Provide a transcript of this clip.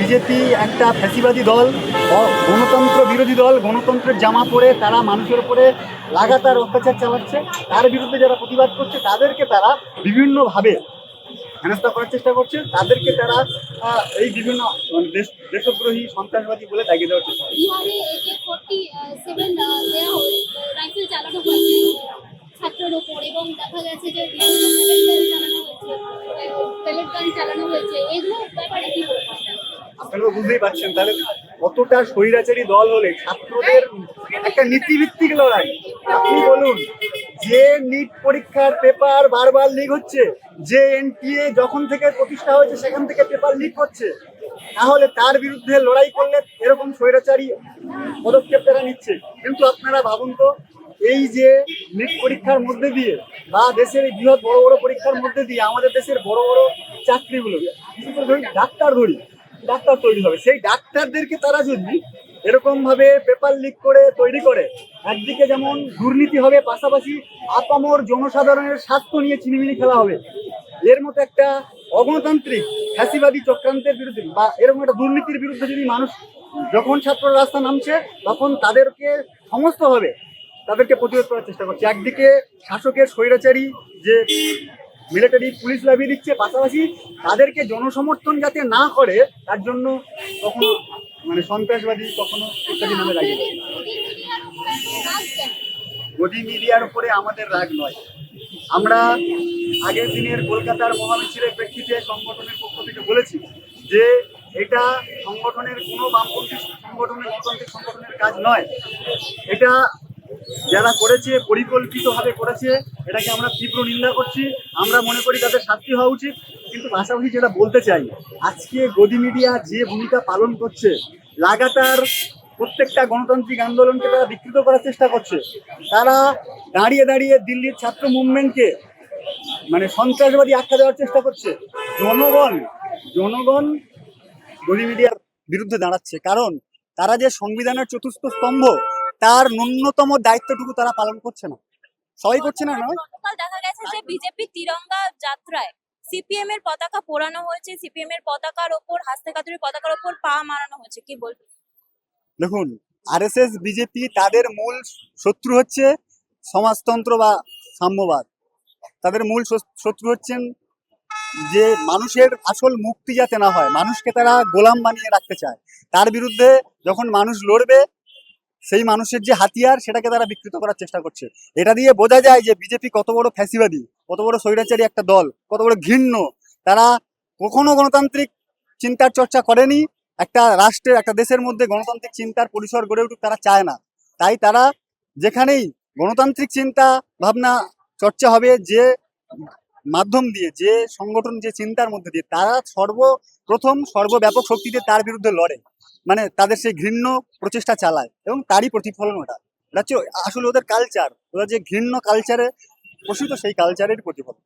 BJP একটা ফ্যাসিবাদী দল, গণতন্ত্র বিরোধী দল। গণতন্ত্রের জামা পরে তারা মানুষের উপরে লাগাতার অত্যাচার চালাচ্ছে। তার বিরুদ্ধে যারা প্রতিবাদ করছে তাদেরকে তারা বিভিন্নভাবে হেনস্থা করার চেষ্টা করছে। তাদেরকে তারা এই বিভিন্ন দেশদ্রোহী সন্ত্রাসবাদী বলে দাগিয়ে দেওয়ার চেষ্টা করছে। বিহারে AK-47 দেওয়া রাইফেল চালানো হয়েছে ছাত্রের ওপর, এবং দেখা গেছে যে পেলেট গান চালানো হয়েছে। এগুলো ব্যাপারে কি বলবেন? আপনারা বুঝতেই পারছেন তাহলে কতটা স্বৈরাচারী দল হলে ছাত্রদের একটা নীতিভিত্তিক লড়াই। আপনি বলুন, যে নিট পরীক্ষার পেপার বারবার লিক হচ্ছে, যে এনটিএ যখন থেকে প্রতিষ্ঠা হয়েছে সেখান থেকে পেপার লিক হচ্ছে, তাহলে তার বিরুদ্ধে লড়াই করলে এরকম স্বৈরাচারী পদক্ষেপ তারা নিচ্ছে। কিন্তু আপনারা ভাবুন তো, এই যে নিট পরীক্ষার মধ্যে দিয়ে বা দেশের এই বৃহৎ বড় বড় পরীক্ষার মধ্যে দিয়ে আমাদের দেশের বড় বড় চাকরিগুলো, বিশেষ করে ধরি ডাক্তার তৈরি হবে, সেই ডাক্তারদেরকে তারা যদি এরকম ভাবে পেপার লিক করে তৈরি করে, একদিকে যেমন দুর্নীতি হবে, পাশাপাশি আপামর জনসাধারণের স্বাস্থ্য নিয়ে চিনিমিনি খেলা হবে। এর মতো একটা অগণতান্ত্রিক ফ্যাসিবাদী চক্রান্তের বিরুদ্ধে বা এরকম একটা দুর্নীতির বিরুদ্ধে যদি মানুষ, যখন ছাত্ররা রাস্তা নামছে তখন তাদেরকে সমস্তভাবে তাদেরকে প্রতিরোধ করার চেষ্টা করছে। একদিকে শাসকের স্বৈরাচারী যে মিলিটারি পুলিশ লাগিয়ে দিচ্ছে, পাশাপাশি তাদেরকে জনসমর্থন যাতে না করে তার জন্য কখনো সন্ত্রাসবাদী, কখনো ইত্যাদি নামে লাগিয়ে দিচ্ছে। গদি মিডিয়ার উপরে আমাদের রাগ নয়। আমরা আগের দিনের কলকাতার মহামিছিলের প্রেক্ষিতে সংগঠনের পক্ষ থেকে বলেছি যে এটা সংগঠনের কোনো বামপন্থী সংগঠনের, গণতান্ত্রিক সংগঠনের কাজ নয়। এটা যারা করেছে পরিকল্পিতভাবে করেছে, এটাকে আমরা তীব্র নিন্দা করছি। আমরা মনে করি তাদের শাস্তি হওয়া উচিত। কিন্তু পাশাপাশি যেটা বলতে চাই, আজকে গদি মিডিয়া যে ভূমিকা পালন করছে, লাগাতার প্রত্যেকটা গণতান্ত্রিক আন্দোলনকে তারা বিকৃত করার চেষ্টা করছে। তারা দাঁড়িয়ে দাঁড়িয়ে দিল্লির ছাত্র মুভমেন্টকে সন্ত্রাসবাদী আখ্যা দেওয়ার চেষ্টা করছে। জনগণ গদি মিডিয়ার বিরুদ্ধে দাঁড়াচ্ছে, কারণ তারা যে সংবিধানের চতুর্থ স্তম্ভ, তার ন্যূনতম দায়িত্বটুকু তারা পালন করছে না। সবাই করছে না নয়। গতকাল দেখা গেছে যে বিজেপি তিরঙ্গা যাত্রায় সিপিএম এর পতাকা পোড়ানো হয়েছে, সিপিএম এর পতাকার ওপর, হাসতে কাতুরি পতাকার ওপর পা মারানো হয়েছে, কি বলবেন? দেখুন, আরএসএস বিজেপি তাদের মূল শত্রু হচ্ছে সমাজতন্ত্র বা সাম্যবাদ। তাদের মূল শত্রু হচ্ছেন যে মানুষের আসল মুক্তি যাতে না হয়, মানুষকে তারা গোলাম বানিয়ে রাখতে চায়। তার বিরুদ্ধে যখন মানুষ লড়বে, সেই মানুষের যে হাতিয়ার সেটাকে তারা বিকৃত করার চেষ্টা করছে। এটা দিয়ে বোঝা যায় যে বিজেপি কত বড় ফ্যাসিবাদী, কত বড় স্বৈরাচারী একটা দল, কত বড় ঘৃণ্য। তারা কখনো গণতান্ত্রিক চিন্তার চর্চা করেনি। একটা রাষ্ট্রের, একটা দেশের মধ্যে গণতান্ত্রিক চিন্তার পরিসর গড়ে উঠুক তারা চায় না। তাই তারা যেখানেই গণতান্ত্রিক চিন্তা ভাবনা চর্চা হবে, যে মাধ্যম দিয়ে, যে সংগঠন, যে চিন্তার মধ্যে দিয়ে, তারা সর্বপ্রথম সর্বব্যাপক শক্তিতে তার বিরুদ্ধে লড়ে, তাদের সেই ঘৃণ্য প্রচেষ্টা চালায়, এবং তারই প্রতিফলন ওটা হচ্ছে আসলে ওদের কালচার। ওরা যে ঘৃণ্য কালচারে প্রসূত, সেই কালচারের প্রতিফলন।